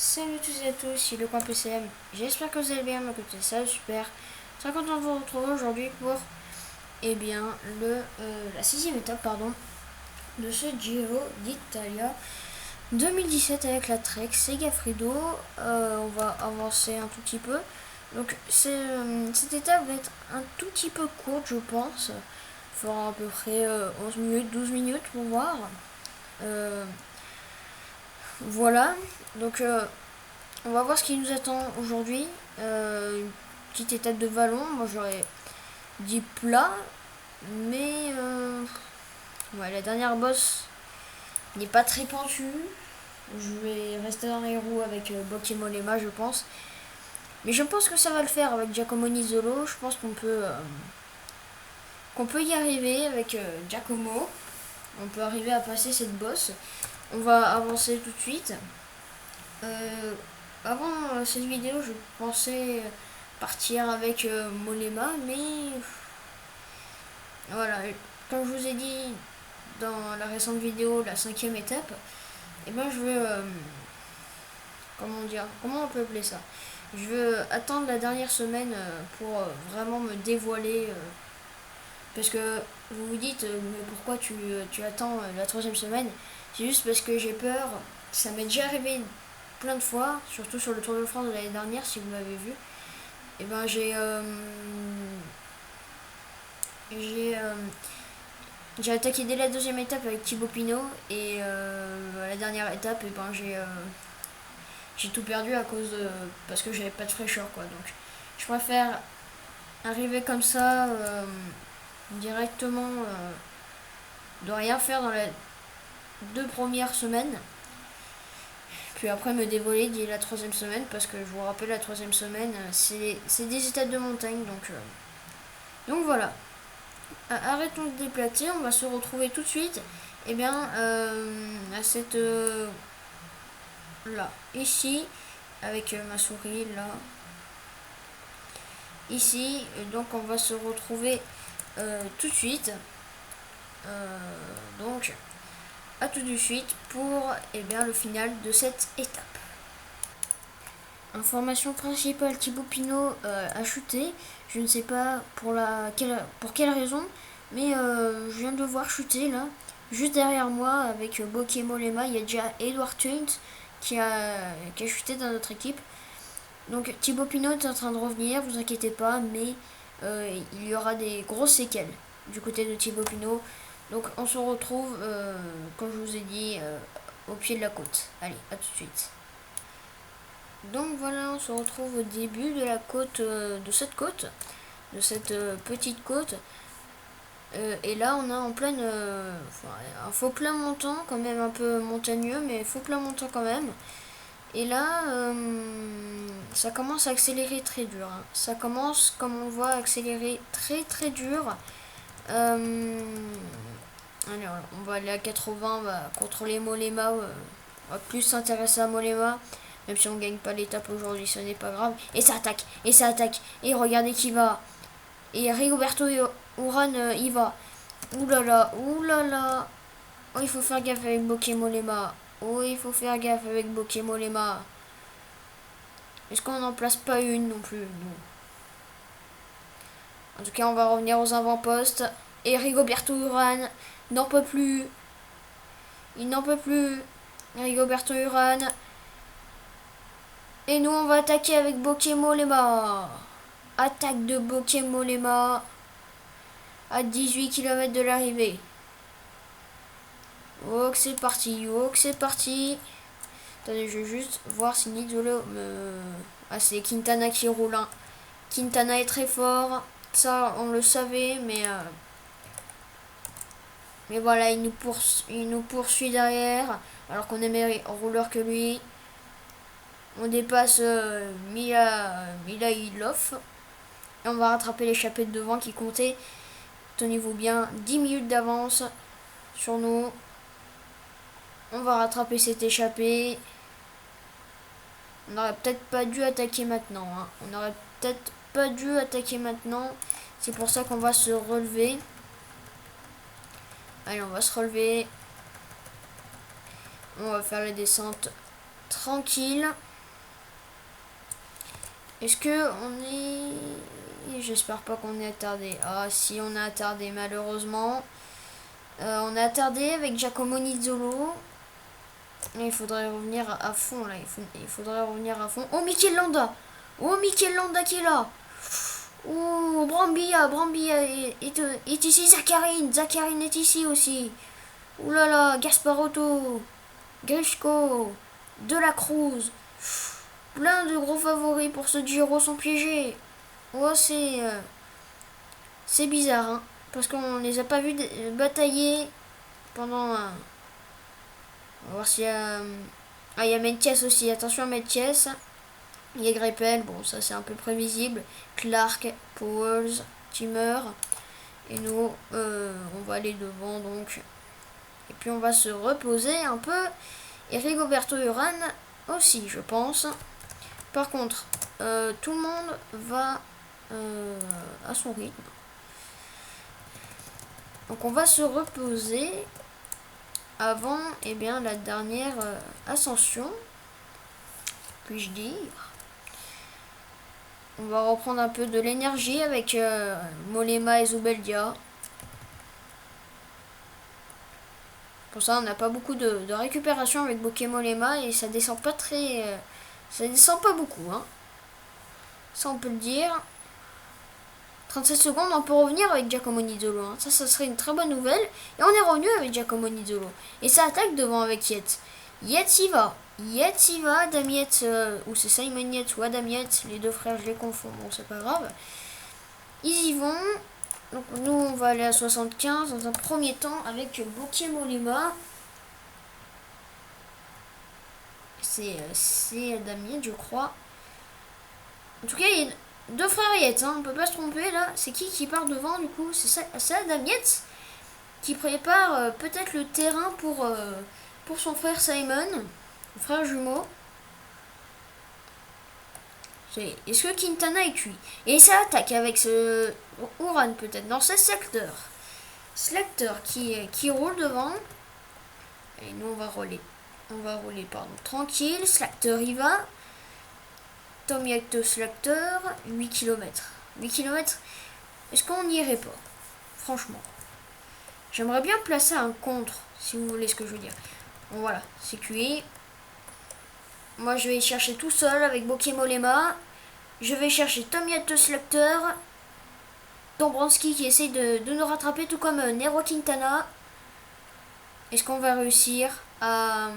Salut à tous et à tous, c'est le coin PCM. J'espère que vous allez bien, ma côté ça, super. Très content de vous retrouver aujourd'hui pour la sixième étape de ce Giro d'Italia 2017 avec la Trek Segafredo. On va avancer un tout petit peu. Donc cette étape va être un tout petit peu courte, je pense. Il fera à peu près 11 minutes, 12 minutes pour voir. Voilà, donc on va voir ce qui nous attend aujourd'hui. Une petite étape de vallon, moi j'aurais dit plat, mais ouais, la dernière bosse n'est pas très pentue. Je vais rester dans les roues avec Bocchi Molema, je pense. Mais je pense que ça va le faire avec Giacomo Nizzolo. Je pense qu'on peut y arriver avec Giacomo. On peut arriver à passer cette bosse. On va avancer tout de suite. Avant cette vidéo, je pensais partir avec Molema, mais voilà, comme je vous ai dit dans la récente vidéo, la cinquième étape, et ben je veux, comment on peut appeler ça? Je veux attendre la dernière semaine pour vraiment me dévoiler, parce que vous vous dites, mais pourquoi tu attends la troisième semaine? C'est juste parce que j'ai peur. Ça m'est déjà arrivé plein de fois, surtout sur le Tour de France de l'année dernière, si vous m'avez vu. Et ben j'ai euh, j'ai attaqué dès la deuxième étape avec Thibaut Pinot et la dernière étape, et ben j'ai tout perdu à cause de parce que j'avais pas de fraîcheur quoi. Donc je préfère arriver comme ça directement, de rien faire dans les deux premières semaines, puis après me dévoiler dès la troisième semaine, parce que je vous rappelle, la troisième semaine c'est des étapes de montagne, donc voilà. Arrêtons de déplacer, on va se retrouver tout de suite à cette là, ici, avec ma souris là, ici. Donc on va se retrouver tout de suite. Donc à tout de suite pour le final de cette étape. Information principale, Thibaut Pinot a chuté. Je ne sais pas pour quelle raison, mais je viens de le voir chuter là. Juste derrière moi, avec Bocchi Molema, il y a déjà Edward Tunt qui a chuté dans notre équipe. Donc Thibaut Pinot est en train de revenir, vous inquiétez pas, mais il y aura des grosses séquelles du côté de Thibaut Pinot. Donc on se retrouve, comme je vous ai dit, au pied de la côte. Allez, à tout de suite. Donc voilà, on se retrouve au début de la côte, de cette petite côte. Et là, on a en pleine, un faux plat montant, quand même un peu montagneux, mais faux plat montant quand même. Et là, ça commence à accélérer très dur, hein. Ça commence, comme on voit, à accélérer très très dur. Allez, on va aller à 80, on va contrôler Molema. On va plus s'intéresser à Molema. Même si on gagne pas l'étape aujourd'hui, ce n'est pas grave. Et ça attaque, et ça attaque. Et regardez qui va. Et Rigoberto Urán y va. Oulala, oulala. Oh, il faut faire gaffe avec Bocchi Molema. Oh, il faut faire gaffe avec Bocchi Molema. Est-ce qu'on n'en place pas une non plus? Non. En tout cas, on va revenir aux avant-postes. Et Rigoberto Urán n'en peut plus. Il n'en peut plus. Rigoberto Urán. Et nous, on va attaquer avec Bocchi Molema. Attaque de Bocchi Molema à 18 km de l'arrivée. Oh, que c'est parti. Oh, que c'est parti. Attendez, je vais juste voir si Nizzolo me... Ah, c'est Quintana qui roule, hein. Quintana est très fort. Ça, on le savait, mais voilà, il nous poursuit derrière, alors qu'on est meilleur rouleur que lui. On dépasse Mila Ilov. Et on va rattraper l'échappée de devant qui comptait, tenez-vous bien, 10 minutes d'avance sur nous. On va rattraper cette échappée. On n'aurait peut-être pas dû attaquer maintenant, hein. On n'aurait peut-être pas dû attaquer maintenant. C'est pour ça qu'on va se relever. Allez, on va se relever. On va faire la descente tranquille. Est-ce que on est... J'espère pas qu'on est attardé. Ah si, on est attardé malheureusement. On est attardé avec Giacomo Nizzolo. Il faudrait revenir à fond là. Il faudrait revenir à fond. Oh Mikel Landa. Oh Mikel Landa qui est là. Oh Brambilla est ici. Zacharine est ici aussi. Ouh là là, Gasparotto, Grishko, De La Cruz. Plein de gros favoris pour ce Giro sont piégés. Oh, c'est bizarre, hein, parce qu'on les a pas vus batailler pendant. On va voir s'il y a. Ah, il y a Metjes aussi. Attention à Metjes. Il y a Greppel. Bon, ça c'est un peu prévisible. Clark, Powells, Timmer. Et nous, on va aller devant donc. Et puis on va se reposer un peu. Et Rigoberto Urán aussi, je pense. Par contre, tout le monde va à son rythme. Donc on va se reposer avant la dernière ascension, puis-je dire. On va reprendre un peu de l'énergie avec Mollema et Zubeldia. Pour ça, on n'a pas beaucoup de récupération avec Bokeh Mollema et ça descend pas très... ça descend pas beaucoup, hein. Ça, on peut le dire. 37 secondes, on peut revenir avec Giacomo Nizzolo. Hein. Ça serait une très bonne nouvelle. Et on est revenu avec Giacomo Nizzolo. Et ça attaque devant avec Yates. Yates y va. Adam Yates, ou c'est Simon Yates ou Adam Yates. Les deux frères, je les confonds. Bon, c'est pas grave. Ils y vont. Donc nous, on va aller à 75 dans un premier temps avec Bokeh Mollema. C'est Adam Yates, je crois. En tout cas, il y a deux frères Yates, hein, on peut pas se tromper là. C'est qui part devant du coup? C'est Adam Yates qui prépare peut-être le terrain pour son frère Simon, le frère jumeau. Est-ce que Quintana est cuit? Et ça attaque avec ce Urán peut-être dans ce secteur. Slacter qui roule devant. Et nous on va rouler. Tranquille. Slacter y va. Tomiak Slacter, 8 km. 8 km, est-ce qu'on n'y irait pas? Franchement. J'aimerais bien placer un contre, si vous voulez ce que je veux dire. Bon voilà, c'est cuit. Moi je vais chercher tout seul avec Bokeh Mollema. Je vais chercher Tomiak Slacter. Dombranski qui essaye de nous rattraper, tout comme Nero Quintana. Est-ce qu'on va réussir à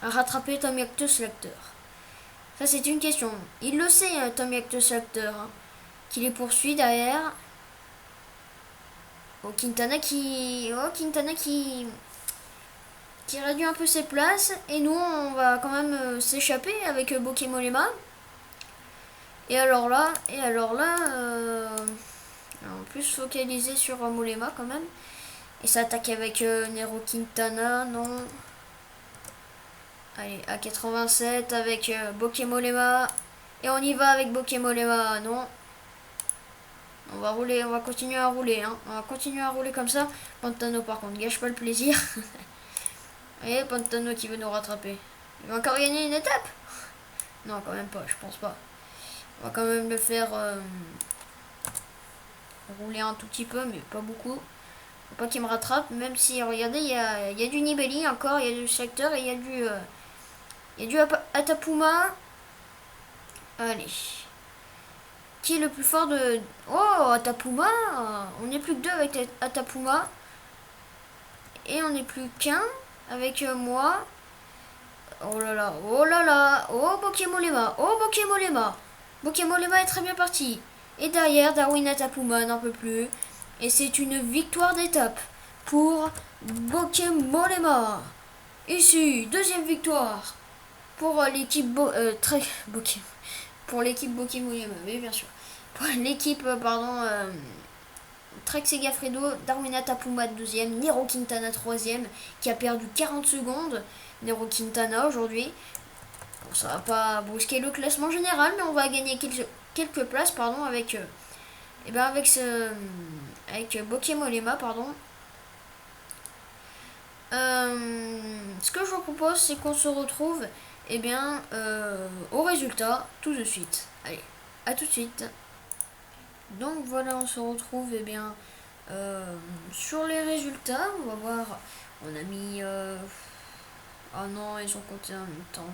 rattraper Tomiak Slacter? Ça, c'est une question. Il le sait, Tomiak Slacter, hein, qui les poursuit derrière. Quintana qui réduit un peu ses places. Et nous, on va quand même s'échapper avec Bokeh Mollema. Et alors là, en plus focaliser sur Mollema quand même. Et ça attaque avec Nero Quintana, non. Allez, à 87 avec Bokeh Mollema. Et on y va avec Bokeh Mollema, non. On va rouler, on va continuer à rouler, hein. On va continuer à rouler comme ça. Pantano par contre, gâche pas le plaisir. Et Pantano qui veut nous rattraper. Il va encore gagner une étape? Non, quand même pas, je pense pas. On va quand même le faire rouler un tout petit peu, mais pas beaucoup. Faut pas qu'il me rattrape, même si, regardez, il y a du Nibali encore, il y a du secteur et il y a du Atapuma. Allez. Qui est le plus fort de... Oh, Atapuma. On n'est plus que deux avec Atapuma. Et on n'est plus qu'un avec moi. Oh là là, oh là là. Oh, Bokeh Mollema, oh, Bokeh Mollema. Bokeh Mollema est très bien parti. Et derrière, Darwin Atapuma n'en peut plus. Et c'est une victoire d'étape pour Bokeh Mollema. Ici, deuxième victoire pour l'équipe Bokeh. Pour l'équipe Bokeh Mollema, oui, bien sûr. Pour l'équipe, Trek Segafredo, Darwin Atapuma deuxième, Nero Quintana troisième, qui a perdu 40 secondes. Nero Quintana aujourd'hui. Bon, ça va pas brusquer le classement général, mais on va gagner quelques places, avec Bokeh Mollema, ce que je vous propose, c'est qu'on se retrouve Et bien, au résultat, tout de suite. Allez, à tout de suite. Donc voilà, on se retrouve et bien sur les résultats. On va voir. On a mis. Ah non, ils ont compté en même temps.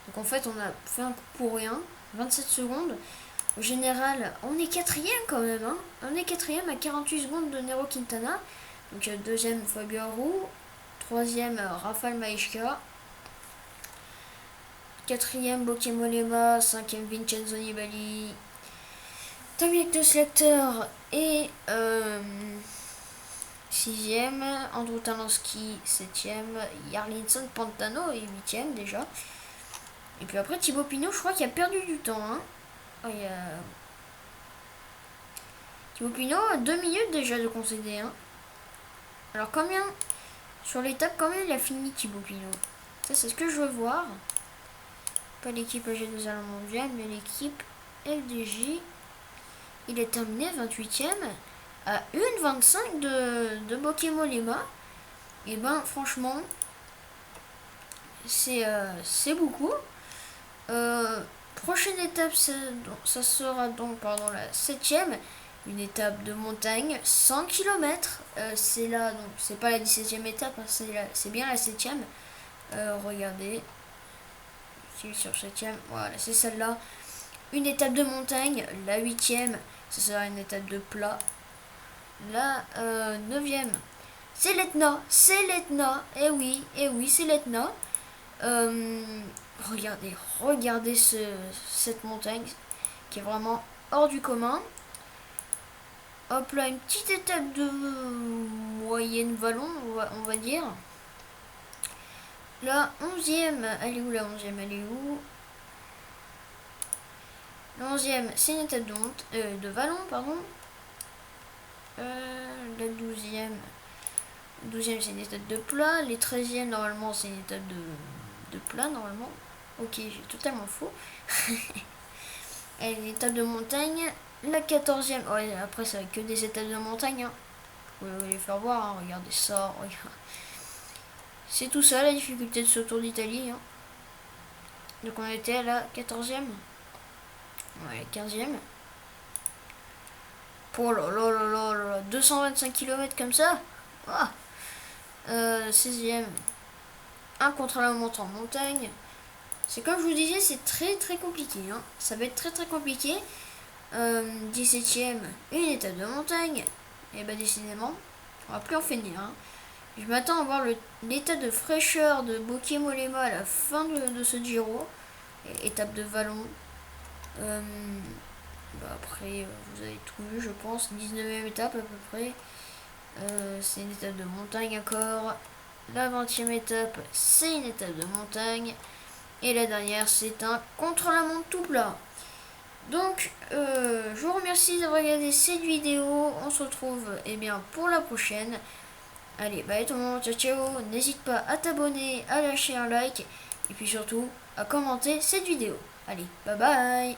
Donc en fait, on a fait un coup pour rien. 27 secondes. Au général, on est quatrième quand même. Hein. On est quatrième à 48 secondes de Nero Quintana. Donc deuxième Fabio Aru. Troisième Rafael Maeshka. Quatrième Bokemolema. Cinquième Vincenzo Nibali. Dominic de Selector et sixième, Andrew Talansky, septième, Jarlinson Pantano et huitième déjà. Et puis après Thibaut Pinot, je crois qu'il a perdu du temps. Hein. Oh, Thibaut Pinot a 2 minutes déjà de concéder. Hein. Alors combien sur l'étape, combien il a fini Thibaut Pinot? Ça c'est ce que je veux voir. Pas l'équipe AG2 Allemande mondiale, mais l'équipe LDJ. Il est terminé 28ème à 1,25 de Bokemolema. Et ben franchement, c'est beaucoup. Prochaine étape, ça sera donc la 7ème. Une étape de montagne, 100 km. C'est là, donc c'est pas la 17ème étape, hein, c'est bien la 7ème. Regardez. Sur 7ème, voilà, c'est celle-là. Une étape de montagne, la 8ème. Ce sera une étape de plat. La 9ème, c'est l'Etna. Eh oui, c'est l'Etna. Regardez cette montagne qui est vraiment hors du commun. Hop là, une petite étape de moyenne vallon, on va dire. La 11ème, elle est où la 11ème? Elle est où? La 11ème, c'est une étape de vallon, pardon. La 12ème, c'est une étape de plat. Les 13e, normalement, c'est une étape de plat, normalement. Ok, j'ai totalement faux. Et une étape de montagne. La 14e, ouais, après, ça va que des étapes de montagne. Hein. Vous pouvez les faire voir, hein. Regardez ça. Regarde. C'est tout ça, la difficulté de ce Tour d'Italie. Hein. Donc, on était à la 14e. Ouais, la 15e. Oh là là là là là, 225 km comme ça. Ah. 16ème. Un contre-la-montre en montagne. C'est comme je vous disais, c'est très compliqué. Hein. Ça va être très compliqué. 17ème, une étape de montagne. Et bah décidément, on va plus en finir. Hein. Je m'attends à voir l'état de fraîcheur de Bokemolema à la fin de ce Giro. Étape de vallon. Après, vous avez tout vu, je pense. 19ème étape à peu près. C'est une étape de montagne encore. La 20ème étape, c'est une étape de montagne. Et la dernière, c'est un contre-la-montre tout plat. Donc, je vous remercie d'avoir regardé cette vidéo. On se retrouve pour la prochaine. Allez, bye tout le monde, ciao ciao. N'hésite pas à t'abonner, à lâcher un like. Et puis surtout, à commenter cette vidéo. Allez, bye bye.